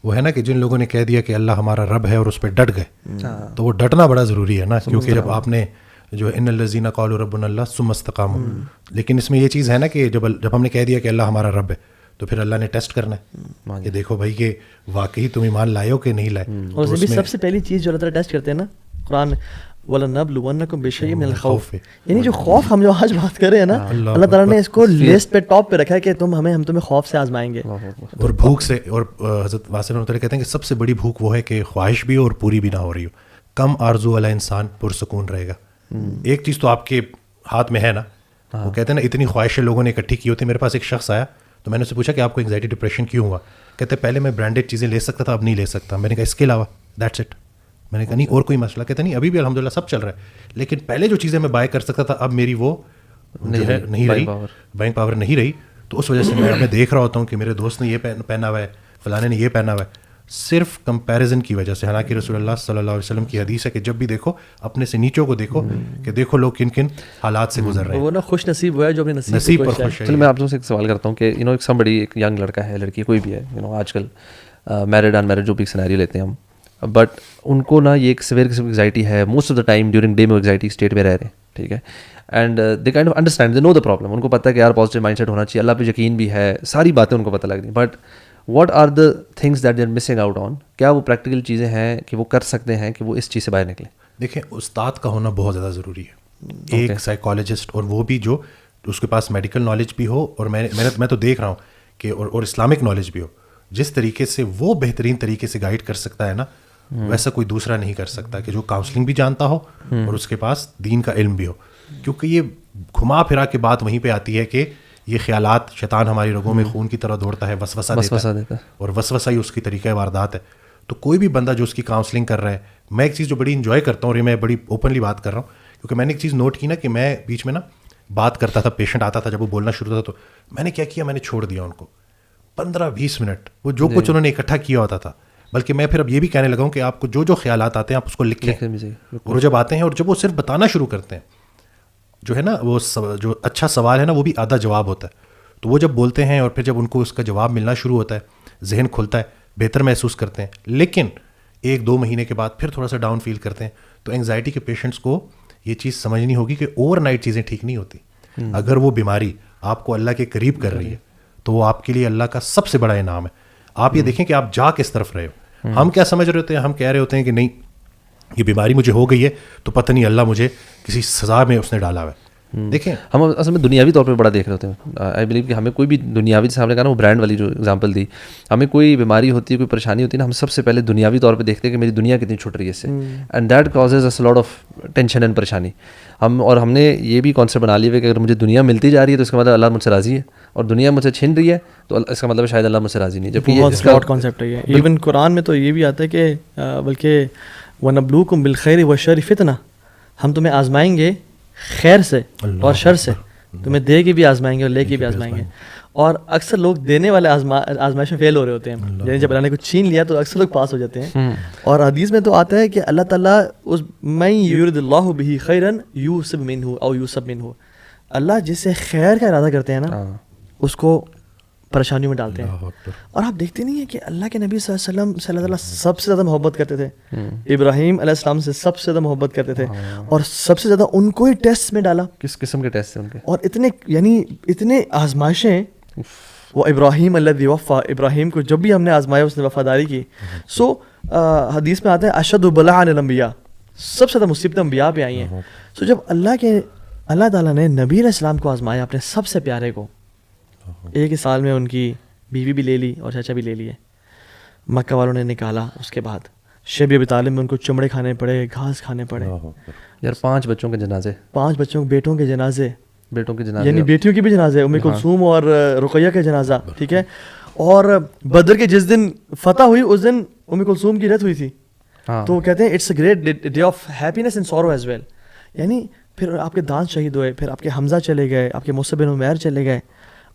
وہ ہے نا کہ جن لوگوں نے کہہ دیا کہ اللہ ہمارا رب ہے اور اس پہ ڈٹ گئے, تو وہ ڈٹنا بڑا ضروری ہے نا, کیونکہ جب آپ نے جو ان الذین قالوا ربنا اللہ ثم استقاموا, لیکن اس میں یہ چیز ہے نا کہ جب ہم نے کہہ دیا کہ اللہ ہمارا رب ہے تو پھر اللہ نے ٹیسٹ کرنا ہے کہ دیکھو بھائی کہ واقعی تم ایمان لائے ہو کہ نہیں لائے. اور اس میں سب سے پہلی چیز جو اللہ تعالیٰ ٹیسٹ کرتے ہیں نا قرآن میں, وَلَنَبْلُوَنَّكُمْ بِشَيْءٍ مِّنَ الْخَوْفِ, یعنی جو خوف ہم جو آج بات کر رہے ہیں نا, اللہ تعالیٰ نے اس کو لسٹ پہ ٹاپ پہ رکھا ہے کہ ہم تمہیں خوف سے آزمائیں گے اور بھوک سے. اور حضرت واسل رحمۃ اللہ کہتے ہیں کہ سب سے بڑی بھوک وہ ہے کہ خواہش بھی ہو اور پوری بھی نہ ہو رہی ہو. کم آرزو والا انسان پرسکون رہے گا. ایک چیز تو آپ کے ہاتھ میں ہے نا, وہ کہتے ہیں نا اتنی خواہشیں لوگوں نے اکٹھی کی ہوتی. میرے پاس ایک شخص آیا تو میں نے اس سے پوچھا کہ آپ کو انگزائٹی ڈپریشن کیوں ہوا؟ کہتے پہلے میں برانڈیڈ چیزیں لے سکتا تھا, اب نہیں لے سکتا. میں نے کہا اس کے علاوہ دیٹس اٹ. میں نے کہا نہیں اور کوئی مسئلہ؟ کہتے نہیں ابھی بھی الحمدللہ سب چل رہا ہے, لیکن پہلے جو چیزیں میں بائی کر سکتا تھا اب میری وہ نہیں رہی, بائنگ پاور نہیں رہی. تو اس وجہ سے میں دیکھ رہا ہوتا ہوں کہ میرے دوست نے یہ پہنا ہوا ہے, فلانے نے یہ پہنا ہوا ہے, صرف کمپیریزن کی وجہ سے. حالانکہ رسول اللہ صلی اللہ علیہ وسلم کی حدیث ہے کہ جب بھی دیکھو اپنے سے نیچوں کو دیکھو کہ دیکو لوگ کن کن حالات سے گزر رہے ہیں. وہ نا خوش نصیب ہوا ہے جو اپنے نصیب پر خوش ہے. چلو میں آپ سے ایک سوال کرتا ہوں کہ ایک سمبڈی ایک ینگ لڑکا ہے, لڑکی کوئی بھی ہے, آج کل میرڈ ان میرڈ جو بھی سینیریو لیتے ہیں ہم, بٹ ان کو نا یہ ایک سویئر قسم کی انگزائٹی ہے. Most of the time during day میں انگزائٹی اسٹیٹ میں رہ رہے ہیں, ٹھیک ہے, and they kind of understand, they know the problem. ان کو پتہ ہے کہ یار پازیٹیو مائنڈ سیٹ ہونا چاہیے, اللہ پہ یقین بھی ہے, ساری باتیں ان کو پتہ لگ رہی ہیں, but what are the things that they are missing out on? کیا وہ پریکٹیکل چیزیں ہیں کہ وہ کر سکتے ہیں کہ وہ اس چیز سے باہر نکلیں؟ دیکھیں استاد کا ہونا بہت زیادہ ضروری ہے, ایک سائیکالوجسٹ, اور وہ بھی جو اس کے پاس میڈیکل نالج بھی ہو, اور میں تو دیکھ رہا ہوں کہ اور اسلامک نالج بھی ہو. جس طریقے سے وہ بہترین طریقے سے گائیڈ کر سکتا ہے نا, ویسا کوئی دوسرا نہیں کر سکتا, کہ جو کاؤنسلنگ بھی جانتا ہو اور اس کے پاس دین کا علم بھی ہو. کیونکہ یہ گھما پھرا کے بات وہیں پہ آتی ہے کہ یہ خیالات, شیطان ہماری رگوں میں خون کی طرح دوڑتا ہے, وسوسہ دیتا ہے, اور وسوسہ ہی اس کی طریقہ واردات ہے. تو کوئی بھی بندہ جو اس کی کاؤنسلنگ کر رہا ہے, میں ایک چیز جو بڑی انجوائے کرتا ہوں, اور یہ میں بڑی اوپنلی بات کر رہا ہوں, کیونکہ میں نے ایک چیز نوٹ کی نا کہ میں بیچ میں نا بات کرتا تھا, پیشنٹ آتا تھا, جب وہ بولنا شروع ہوتا تھا تو میں نے کیا کیا, میں نے چھوڑ دیا ان کو 15-20 منٹ, وہ جو کچھ انہوں نے اکٹھا کیا ہوتا تھا. بلکہ میں پھر اب یہ بھی کہنے لگا ہوں کہ آپ کو جو خیالات آتے ہیں آپ اس کو لکھ لیں, اور جب آتے ہیں اور جب وہ صرف بتانا شروع کرتے ہیں, جو ہے نا وہ جو اچھا سوال ہے نا وہ بھی آدھا جواب ہوتا ہے. تو وہ جب بولتے ہیں اور پھر جب ان کو اس کا جواب ملنا شروع ہوتا ہے, ذہن کھلتا ہے, بہتر محسوس کرتے ہیں. لیکن 1-2 مہینے کے بعد پھر تھوڑا سا ڈاؤن فیل کرتے ہیں. تو انگزائٹی کے پیشنٹس کو یہ چیز سمجھنی ہوگی کہ اوور نائٹ چیزیں ٹھیک نہیں ہوتی. اگر وہ بیماری آپ کو اللہ کے قریب کر رہی ہے تو وہ آپ کے لیے اللہ کا سب سے بڑا انعام ہے. آپ یہ دیکھیں کہ آپ جا کس طرف رہے ہو. ہم کیا سمجھ رہے ہوتے ہیں, ہم کہہ رہے ہوتے ہیں کہ نہیں یہ بیماری مجھے ہو گئی ہے تو پتہ نہیں اللہ مجھے کسی سزا میں اس نے ڈالا ہوا ہے. دیکھیں ہم اصل میں دنیاوی طور پہ بڑا دیکھ رہے ہوتے ہیں. آئی بلیو کہ ہمیں کوئی بھی دنیاوی, جیسے ہم نے کہا نا وہ برانڈ والی جو ایگزامپل دی, ہمیں کوئی بیماری ہوتی ہے, کوئی پریشانی ہوتی ہے نا, ہم سب سے پہلے دنیاوی طور پہ دیکھتے ہیں کہ میری دنیا کتنی چھٹ رہی ہے اس سے, and that causes us lot of tension and پریشانی. ہم نے یہ بھی کانسیپٹ بنا لیا ہے کہ اگر مجھے دنیا ملتی جا رہی ہے تو اس کا مطلب اللہ مجھ سے راضی ہے, اور دنیا مجھ سے چھن رہی ہے تو اس کا مطلب شاید اللہ مجھ سے راضی نہیں. جبکہ بہت فلاٹ کانسیپٹ ہے. ایون قرآن میں تو یہ بھی آتا ہے کہ بلکہ وَنَبْلُوكُمْ بِالْخَيْرِ وَالشَّرِّ فِتْنَةً, ہم تمہیں آزمائیں گے خیر سے اور شر سے, تمہیں دے کے بھی آزمائیں گے اور لے کے بھی آزمائیں گے. اور اکثر لوگ دینے والے آزمائش میں فیل ہو رہے ہوتے ہیں, یعنی جب اللہ نے کچھ چھین لیا تو اکثر لوگ پاس ہو جاتے ہیں. اور حدیث میں تو آتا ہے کہ اللہ تعالیٰ اس مَن یُرِدِ اللَّهُ بِهِ خَیْرًا یُصِب مِنْهُ او یُصَب مِنْهُ, اللہ جس سے خیر کا ارادہ کرتے ہیں نا اس کو پریشانیوں میں ڈالتے ہیں. اور آپ دیکھتے نہیں ہیں کہ اللہ کے نبی صلی اللہ علیہ وسلم سے اللہ تعالیٰ سب سے زیادہ محبت کرتے تھے, ابراہیم علیہ السلام سے سب سے زیادہ محبت کرتے تھے, اور سب سے زیادہ ان کو ہی ٹیسٹ میں ڈالا. کس قسم کے ٹیسٹ تھے ان کے؟ اور اتنے آزمائشیں. وہ ابراہیم الذی وفا, ابراہیم کو جب بھی ہم نے آزمایا اس نے وفاداری کی. سو حدیث میں آتا ہے اشد بلاء الانبیاء, سب سے زیادہ مصیبتیں انبیاء پہ آئی ہیں. سو جب اللہ تعالیٰ نے نبی علیہ السلام کو آزمایا, اپنے سب سے پیارے کو, ایک ہی سال میں ان کی بیوی بھی لے لی اور چچا بھی لے لیے, مکہ والوں نے نکالا. اس کے بعد شیب ابی طالب میں ان کو چمڑے کھانے پڑے, گھاس کھانے پڑے. یار 5 بچوں کے جنازے, 5 بچوں بیٹوں کے جنازے, یعنی بیٹیوں کی بھی جنازے, ام کلثوم اور رقیہ کا جنازہ, ٹھیک ہے. اور بدر کے جس دن فتح ہوئی اس دن ام کلثوم کی ڈیتھ ہوئی تھی. تو وہ کہتے ہیں it's a great day of happiness and sorrow as well. یعنی پھر آپ کے دانت شہید ہوئے, پھر آپ کے حمزہ چلے گئے, آپ کے مصعب بن عمیر چلے گئے,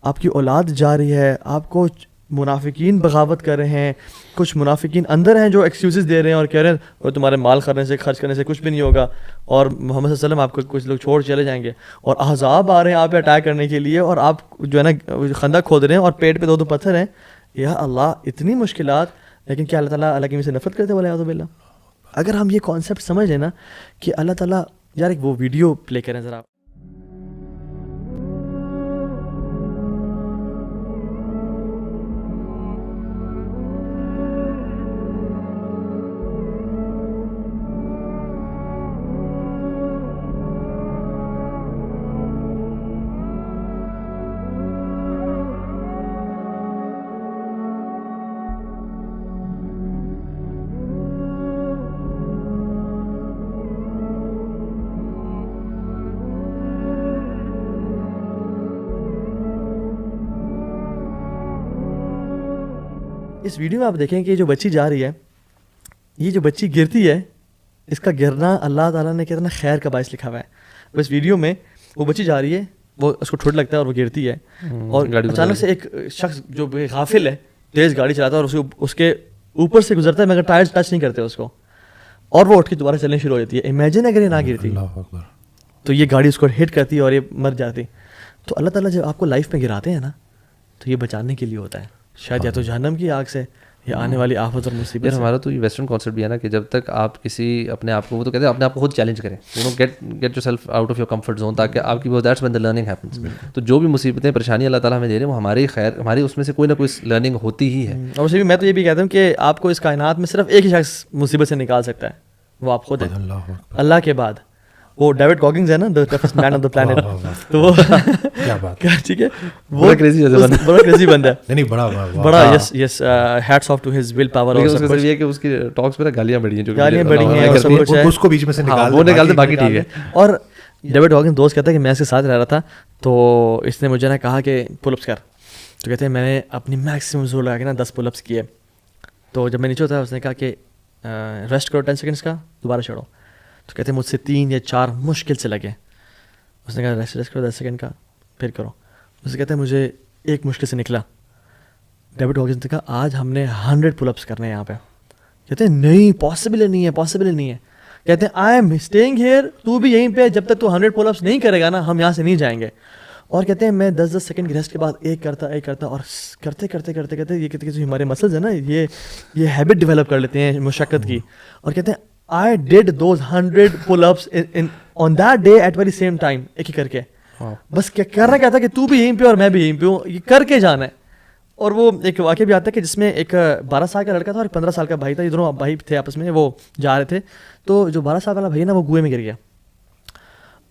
آپ کی اولاد جا رہی ہے, آپ کو منافقین بغاوت کر رہے ہیں, کچھ منافقین اندر ہیں جو ایکسکیوزز دے رہے ہیں اور کہہ رہے ہیں وہ تمہارے مال خرچ کرنے سے کچھ بھی نہیں ہوگا, اور محمد صلی اللہ علیہ وسلم آپ کو کچھ لوگ چھوڑ چلے جائیں گے, اور احزاب آ رہے ہیں آپ پہ اٹیک کرنے کے لیے, اور آپ جو ہے نا خندق کھود رہے ہیں اور پیٹ پہ 2 پتھر ہیں. یا اللہ اتنی مشکلات, لیکن کیا اللہ تعالیٰ اللہ کی سے نفرت کرتے والے اعوذ باللہ؟ اگر ہم یہ کانسیپٹ سمجھ لیں نا کہ اللہ تعالیٰ، یار ایک وہ ویڈیو پلے کریں ذرا. اس ویڈیو میں آپ دیکھیں کہ جو بچی جا رہی ہے، یہ جو بچی گرتی ہے، اس کا گرنا اللہ تعالیٰ نے کتنا خیر کا باعث لکھا ہوا ہے. اس ویڈیو میں وہ بچی جا رہی ہے، وہ اس کو ٹھوٹ لگتا ہے اور وہ گرتی ہے، اور اچانک سے ایک شخص جو غافل ہے تیز گاڑی چلاتا ہے اور اس کے اوپر سے گزرتا ہے مگر ٹائر ٹچ نہیں کرتے اس کو، اور وہ اٹھ کے دوبارہ چلنے شروع ہو جاتی ہے. امیجن اگر یہ نہ گرتی تو یہ گاڑی اس کو ہٹ کرتی اور یہ مر جاتی. تو اللہ تعالیٰ جب آپ کو لائف میں گراتے ہیں نا تو یہ بچانے کے لیے ہوتا ہے، شاید یا تو جہنم کی آگ سے یا آنے والی آفت اور مصیبت سے. ہمارا تو یہ ویسٹرن کانسیپٹ بھی ہے نا کہ جب تک آپ کسی اپنے آپ کو، وہ تو کہتے ہیں اپنے آپ کو خود چیلنج کریں، get yourself out of your comfort zone, تاکہ آپ کی that's when the learning happens. تو جو بھی مصیبتیں پریشانی اللہ تعالیٰ ہمیں دے رہے ہیں وہ ہماری خیر، ہماری اس میں سے کوئی نہ کوئی لرننگ ہوتی ہی ہے. اور اسے بھی میں تو یہ بھی کہتا ہوں کہ آپ کو اس کائنات میں صرف ایک ہی شخص مصیبت سے نکال سکتا ہے، وہ آپ خود ہیں. اللہ کے بعد وہ ڈیوڈ گاگنز ہے نا، the toughest man on the planet. تو وہ کیا بات ہے، ٹھیک ہے، بڑا کریزی بندہ ہے، نہیں بڑا yes hats off to his will power. اور سب یہ کہ اس کی ٹاکس میں گالیاں بڑی ہیں، جو گالیاں بڑی ہیں اور سب کچھ ہے، اس کو بیچ میں سے وہ نکالتے باقی ٹھیک ہے. اور ڈیوڈ گاگنز دوست کہتا ہے کہ میں اس کے ساتھ رہ رہا تھا تو اس نے مجھے نا کہا کہ پل اپس کر، تو کہتے ہیں میں نے اپنی میکسیمم زور لگا کے نا 10 پل اپس کیے. تو جب میں نیچے ہوتا ہے اس نے کہا کہ ریسٹ کرو 10 سیکنڈس کا، دوبارہ چڑھو. تو کہتے ہیں مجھ سے 3 یا 4 مشکل سے لگے. اس نے کہا ریسٹ کرو 10 سیکنڈ کا، پھر کرو. اس سے کہتے ہیں مجھے ایک مشکل سے نکلا. ڈیوڈ گاگنز نے کہا آج ہم نے 100 پل اپس کرنے ہیں یہاں پہ. کہتے ہیں نہیں پاسبل نہیں ہے، پاسبل نہیں ہے. کہتے ہیں آئی ایم اسٹیئنگ ہیئر، تو بھی یہیں پہ، جب تک تو 100 پل اپس نہیں کرے گا نا ہم یہاں سے نہیں جائیں گے. اور کہتے ہیں میں 10 سیکنڈ کی ریسٹ کے بعد ایک کرتا اور کرتے یہ کہتے ہیں ہمارے مسلز ہیں نا یہ ہیبٹ ڈیولپ کر لیتے ہیں مشقت کی. اور کہتے ہیں I did those 100 pull-ups on that day at very same time، ایک ہی کر کے. بس کیا کرنا کیا تھا کہ تو بھی یہیں پہ اور میں بھی یہیں پہ ہوں، یہ کر کے جانا ہے. اور وہ ایک واقعہ بھی آتا ہے کہ جس میں ایک 12 سال کا لڑکا تھا اور 15 سال کا بھائی تھا. یہ دونوں بھائی تھے آپس میں، وہ جا رہے تھے. تو جو 12 سال والا بھائی نا وہ کنویں میں گر گیا.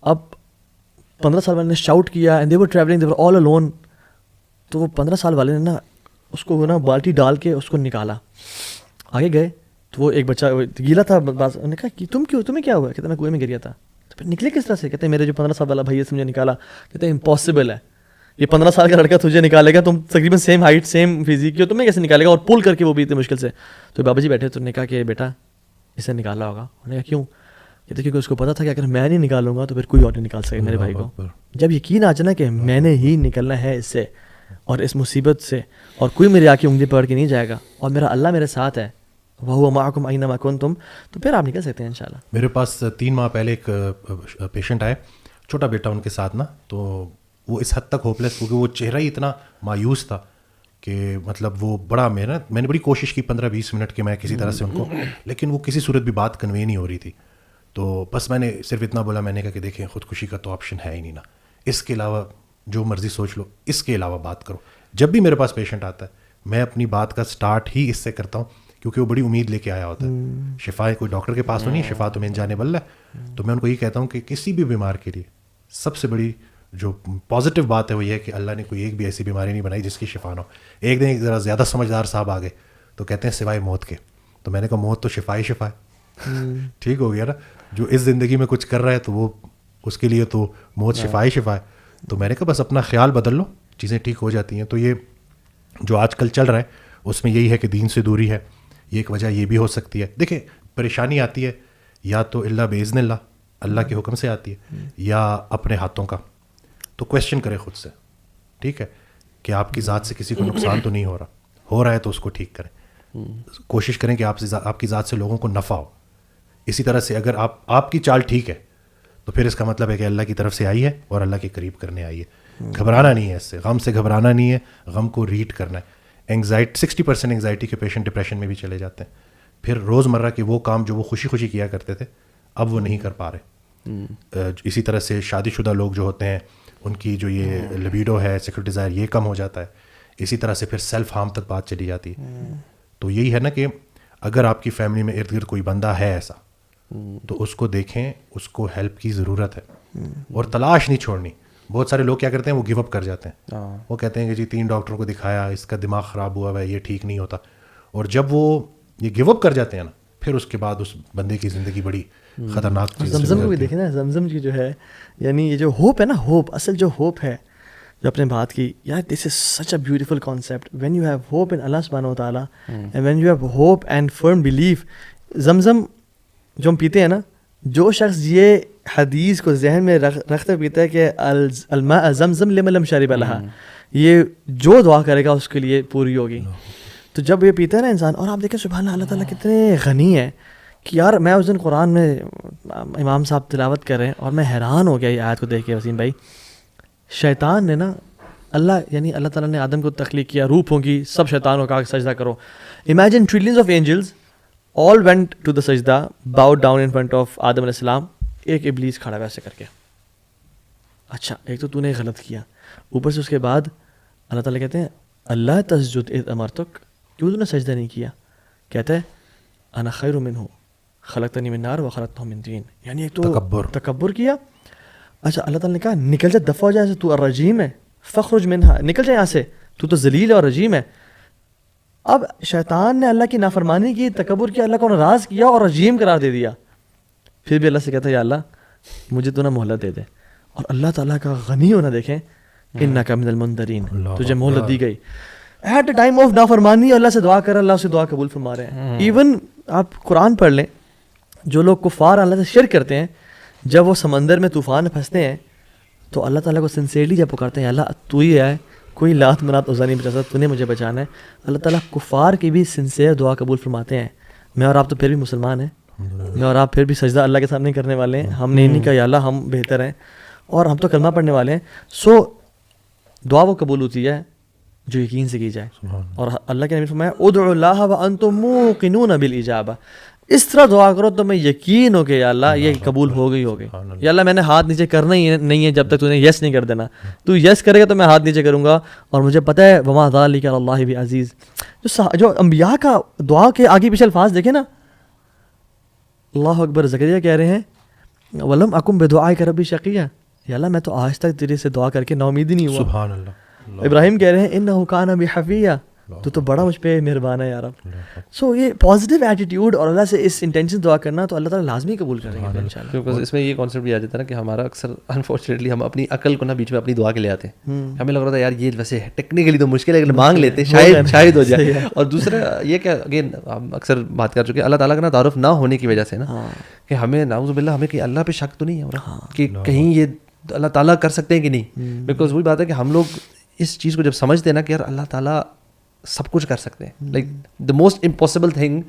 اب 15 سال والے نے شاؤٹ کیا and they were traveling, they were all alone. تو وہ 15 سال والے نے نا اس کو نا بالٹی ڈال کے اس کو نکالا. آگے گئے تو وہ ایک بچہ گیلا تھا، انہوں نے کہا کہ تمہیں کیا ہوا؟ کہتے میں کنویں میں گریا تھا. تو پھر نکلے کس طرح سے؟ کہتے ہیں میرے جو 15 سال والا بھائی ہے مجھے نکالا. کہتے ہیں امپاسبل ہے، یہ 15 سال کا لڑکا تجھے نکالے گا، تم تقریباً سیم ہائٹ سیم فزیک کی ہو، تمہیں کیسے نکالے گا؟ اور پول کر کے وہ بھی اتنی مشکل سے. تو بابا جی بیٹھے تو انہوں نے کہا کہ بیٹا اسے نکالا ہوگا. انہوں نے کہا کیوں؟ کہتے کیونکہ اس کو پتا تھا کہ اگر میں نہیں نکالوں گا تو پھر کوئی اور نہیں نکال سکے میرے بھائی کو. جب یقین آ جانا کہ میں نے ہی نکلنا ہے اس سے اور اس مصیبت سے، اور کوئی میری آ کے انگلی پکڑ کے نہیں جائے گا، اور میرا اللہ میرے ساتھ ہے، وَهُوَ مَعَكُمْ أَيْنَمَا كُنْتُمْ، تو پھر آپ نکل سکتے ہیں انشاءاللہ. میرے پاس 3 ماہ پہلے ایک پیشنٹ آئے، چھوٹا بیٹا ان کے ساتھ نا، تو وہ اس حد تک ہوپلیس، کیونکہ وہ چہرہ ہی اتنا مایوس تھا کہ مطلب وہ بڑا میں نے بڑی کوشش کی 15-20 منٹ کے میں کسی طرح سے ان کو، لیکن وہ کسی صورت بھی بات کنوے نہیں ہو رہی تھی. تو بس میں نے صرف اتنا بولا، میں نے کہا کہ دیکھیں خودکشی کا تو آپشن ہے ہی نہیں نا، اس کے علاوہ جو مرضی سوچ لو، اس کے علاوہ بات کرو. جب بھی میرے پاس پیشنٹ آتا ہے میں اپنی بات کا سٹارٹ ہی اس سے کرتا ہوں، کیونکہ وہ بڑی امید لے کے آیا ہوتا ہے. شفا کوئی ڈاکٹر کے پاس تو نہیں ہے، شفا تو میں جانے والا ہے. تو میں ان کو یہ کہتا ہوں کہ کسی بھی بیمار کے لیے سب سے بڑی جو پازیٹیو بات ہے وہ یہ ہے کہ اللہ نے کوئی ایک بھی ایسی بیماری نہیں بنائی جس کی شفا نہ ہو. ایک دن ایک ذرا زیادہ سمجھدار صاحب آ گئے تو کہتے ہیں سوائے موت کے. تو میں نے کہا موت تو شفا ہی شفا ہے، ٹھیک ہو گیا نا. جو اس زندگی میں کچھ کر رہا ہے تو وہ اس کے لیے تو موت شفا ہی شفا ہے. تو میں نے کہا بس اپنا خیال بدل لو، چیزیں ٹھیک ہو جاتی ہیں. تو یہ جو آج کل چل رہا ہے اس میں یہی ہے کہ دین سے دوری ہے، یہ ایک وجہ یہ بھی ہو سکتی ہے. دیکھیں پریشانی آتی ہے یا تو اللہ باذن اللہ کے حکم سے آتی ہے یا اپنے ہاتھوں کا. تو کویشچن کریں خود سے، ٹھیک ہے، کہ آپ کی ذات سے کسی کو نقصان تو نہیں ہو رہا ہے تو اس کو ٹھیک کریں. کوشش کریں کہ آپ کی ذات سے لوگوں کو نفع ہو. اسی طرح سے اگر آپ کی چال ٹھیک ہے تو پھر اس کا مطلب ہے کہ اللہ کی طرف سے آئی ہے اور اللہ کے قریب کرنے آئی ہے. گھبرانا نہیں ہے، اس سے غم سے گھبرانا نہیں ہے، غم کو ریڈ کرنا ہے. انگزائٹی 60% انگزائٹی کے پیشنٹ ڈپریشن میں بھی چلے جاتے ہیں. پھر روزمرہ کے وہ کام جو وہ خوشی خوشی کیا کرتے تھے اب وہ نہیں کر پا رہے. اسی طرح سے شادی شدہ لوگ جو ہوتے ہیں ان کی جو یہ لبیڈو ہے, سیکشل ڈیزائر, یہ کم ہو جاتا ہے. اسی طرح سے پھر سیلف ہارم تک بات چلی جاتی ہے. تو یہی ہے نا کہ اگر آپ کی فیملی میں ارد گرد کوئی بندہ ہے ایسا تو اس کو دیکھیں, اس کو ہیلپ کی ضرورت ہے اور تلاش نہیں چھوڑنی. بہت سارے لوگ کیا کرتے ہیں, وہ گیو اپ کر جاتے ہیں. وہ کہتے ہیں کہ جی 3 ڈاکٹروں کو دکھایا, اس کا دماغ خراب ہوا ہے, یہ ٹھیک نہیں ہوتا. اور جب وہ یہ گیو اپ کر جاتے ہیں نا, پھر اس کے بعد اس بندے کی زندگی بڑی خطرناک چیز. زمزم کو بھی دیکھیں نا, زمزم کی جو ہے یعنی یہ جو ہوپ ہے نا, ہوپ اصل جو ہوپ ہے جو آپ نے بات کی, یار this is such a beautiful concept. When you have hope in Allah سبحانہ و تعالیٰ and when you have hope and firm belief. زمزم جو ہم پیتے ہیں نا, جو شخص یہ حدیث کو ذہن میں رکھتے پیتا ہے کہ الماء زمزم لمن لم شرب لها, یہ جو دعا کرے گا اس کے لیے پوری ہوگی. تو جب یہ پیتا ہے نا انسان, اور آپ دیکھیں سبحان اللہ تعالیٰ کتنے غنی ہے کہ یار میں اس دن قرآن میں امام صاحب تلاوت کر رہے ہیں اور میں حیران ہو گیا یہ آیت کو دیکھ کے. وسیم بھائی, شیطان نے نا اللہ تعالیٰ نے آدم کو تخلیق کیا, روح پھونکی, سب شیطانوں کا سجدہ کرو. Imagine trillions of angels all went to the sajda, bowed down in front of آدم علیہ السلام. ایک ابلیس کھڑا ویسے کر کے. اچھا ایک تو نے غلط کیا, اوپر سے اس کے بعد اللہ تعالیٰ کہتے ہیں اللہ تسجد اذ امرتک, کیوں تو نے سجدہ نہیں کیا؟ کہتا ہے انا خیر منہ خلقتنی من نار وخلقتہ من طین. یعنی ایک تو تکبر کیا. اچھا اللہ تعالیٰ نے کہا نکل جا, دفع ہو جائے, تو الرجیم ہے, فخرج منہا, نکل جائے یہاں سے, تو ذلیل ہے اور رجیم ہے. اب شیطان نے اللہ کی نافرمانی کی, تکبر کیا, اللہ کو ناراض کیا اور رجیم قرار دے دیا. پھر بھی اللہ سے کہتا ہے یا اللہ مجھے تو نہ مہلت دے دے. اور اللہ تعالیٰ کا غنی ہونا دیکھیں, انک من المنذرین, تجھے مہلت دی گئی. ایٹ اے ٹائم آف نافرمانی اللہ سے دعا کر, اللہ سے دعا قبول فرما رہے ہیں. ایون آپ قرآن پڑھ لیں, جو لوگ کفار اللہ سے شرک کرتے ہیں, جب وہ سمندر میں طوفان میں پھنستے ہیں تو اللہ تعالیٰ کو سنسیئرلی جب پکارتے ہیں اللہ تو ہی ہے, کوئی لات منات عزا نہیں بچا سکتا, تو نے مجھے بچانا ہے. اللہ تعالیٰ کفار کی بھی سنسیئر دعا قبول فرماتے ہیں. میں اور آپ تو پھر بھی مسلمان ہیں, میں اور آپ پھر بھی سجدہ اللہ کے سامنے کرنے والے ہیں. ہم نے نہیں کہا یا اللہ ہم بہتر ہیں, اور ہم تو کلمہ پڑھنے والے ہیں. سو دعا وہ قبول ہوتی ہے جو یقین سے کی جائے. اور اللہ کے نبی فرمایا ادعوا اللہ وانتم موقنون بالاجابہ, اس طرح دعا کرو تو میں یقین ہو کہ یا اللہ یہ قبول ہو گئی ہوگی. یا اللہ میں نے ہاتھ نیچے کرنا ہی نہیں ہے جب تک تو نے یس نہیں کر دینا. تو یس کرے گا تو میں ہاتھ نیچے کروں گا, اور مجھے پتہ ہے وما ذلک علی اللہ بعزیز. جو انبیاء کا دعا کے آگے پیچھے الفاظ دیکھیں نا, اللہ اکبر, زکریا کہہ رہے ہیں ولم اکم بدعائک ربی شقیا, یا اللہ میں تو آج تک تیرے سے دعا کر کے نا امید ہی نہیں ہوا. سبحان اللہ. ابراہیم کہہ رہے ہیں انہ کان بی حفیہ, تو بڑا مجھ پہ مہربان ہے یا رب. سو یہ پازیٹیو ایٹیٹیوڈ اور اللہ سے اس انٹینشن دعا کرنا تو اللہ تعالیٰ لازمی قبول کریں گے انشاءاللہ. کیونکہ اس میں یہ کانسیپٹ بھی آ جاتا ہے نا کہ ہمارا اکثر انفارچونیٹلی ہم اپنی عقل کو نا بیچ میں اپنی دعا کے لے آتے ہیں. ہمیں لگ رہا تھا یار یہ ویسے ٹیکنیکلی تو مشکل ہے, لیکن مانگ لیتے شاید ہو جائے. اور دوسرا یہ کہ اگین ہم اکثر بات کر چکے اللہ تعالیٰ کا نا تعارف نہ ہونے کی وجہ سے نا, کہ ہمیں نعوذ باللہ ہمیں کہ اللہ پہ شک تو نہیں ہے کہ کہیں یہ اللہ تعالیٰ کر سکتے ہیں کہ نہیں. بیکاز وہی بات ہے کہ ہم لوگ اس چیز کو جب سمجھتے ہیں نا کہ یار اللہ تعالیٰ سب کچھ کر سکتے ہیں, like the most impossible thing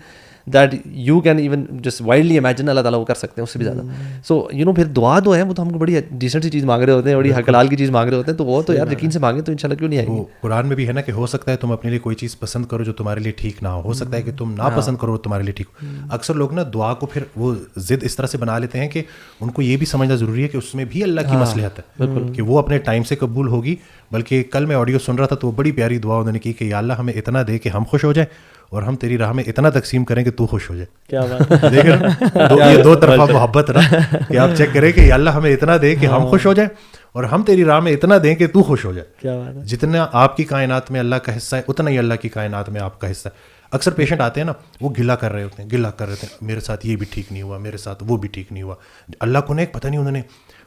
that you can even just wildly imagine, اللہ تعالیٰ وہ کر سکتے ہیں اس سے بھی زیادہ. سو پھر دعا جو ہے وہ تو ہم کو بڑی ڈیسنٹ سی چیز مانگ رہے ہوتے ہیں, بڑی حلال کی چیز مانگ رہے ہوتے ہیں, تو وہ تو یار یقین سے مانگیں تو انشاءاللہ کیوں نہیں آئیں گے. قرآن میں بھی ہے نا کہ ہو سکتا ہے تم اپنے لیے کوئی چیز پسند کرو جو تمہارے لیے ٹھیک نہ ہو سکتا ہے کہ تم نا پسند کرو تمہارے لیے ٹھیک ہو. اکثر لوگ نا دعا کو پھر وہ ضد اس طرح سے بنا لیتے ہیں کہ ان کو یہ بھی سمجھنا ضروری ہے کہ اس میں بھی اللہ کی مصلحت ہے, کہ وہ اپنے ٹائم سے قبول ہوگی. بلکہ کل میں آڈیو سن رہا تھا تو وہ بڑی پیاری دعا انہوں نے کی کہ یا اللہ ہمیں اتنا دے کہ ہم خوش ہو جائیں, اور ہم تیری راہ میں اتنا تقسیم کریں کہ تو خوش ہو جائے. کیا بات دیکھ رہے یہ 2 طرفہ محبت رہا کہ آپ چیک کریں کہ یا اللہ ہمیں اتنا دے کہ ہم خوش ہو جائیں, اور ہم تیری راہ میں اتنا دیں کہ تو خوش ہو جائے. کیا بات ہے. جتنا آپ کی کائنات میں اللہ کا حصہ ہے اتنا ہی اللہ کی کائنات میں آپ کا حصہ ہے. اکثر پیشنٹ آتے ہیں نا, وہ گلا کر رہے ہوتے ہیں, میرے ساتھ یہ بھی ٹھیک نہیں ہوا, میرے ساتھ وہ بھی ٹھیک نہیں ہوا, اللہ کو نہیں پتہ نہیں انہوں نے.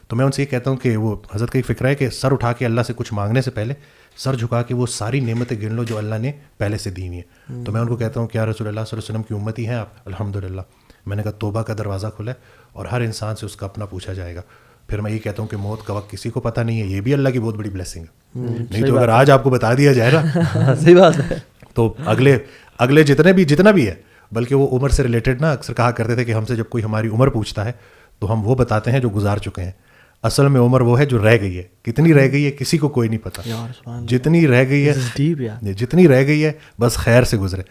تو میں ان سے یہ کہتا ہوں کہ وہ حضرت کا ایک فکر ہے کہ سر اٹھا کے اللہ سے کچھ مانگنے سے پہلے سر جھکا کے وہ ساری نعمتیں گن لو جو اللہ نے پہلے سے دی ہوئی ہیں. تو میں ان کو کہتا ہوں کہ یا رسول اللہ صلی اللہ علیہ وسلم کی امتی ہیں آپ, الحمدللہ. میں نے کہا توبہ کا دروازہ کھلا ہے اور ہر انسان سے اس کا اپنا پوچھا جائے گا. پھر میں یہ کہتا ہوں کہ موت کا وقت کسی کو پتہ نہیں ہے, یہ بھی اللہ کی بہت بڑی بلیسنگ ہے. نہیں تو اگر آج آپ کو بتا دیا جائے نا, صحیح بات ہے, تو اگلے جتنا بھی ہے, بلکہ وہ عمر سے ریلیٹڈ نا اکثر کہا کرتے تھے کہ ہم سے جب کوئی ہماری عمر پوچھتا ہے تو ہم وہ بتاتے ہیں جو گزار چکے ہیں. اصل میں عمر وہ ہے جو رہ گئی ہے. کتنی رہ گئی ہے کسی کو کوئی نہیں پتا, جتنی رہ گئی ہے بس خیر سے گزرے.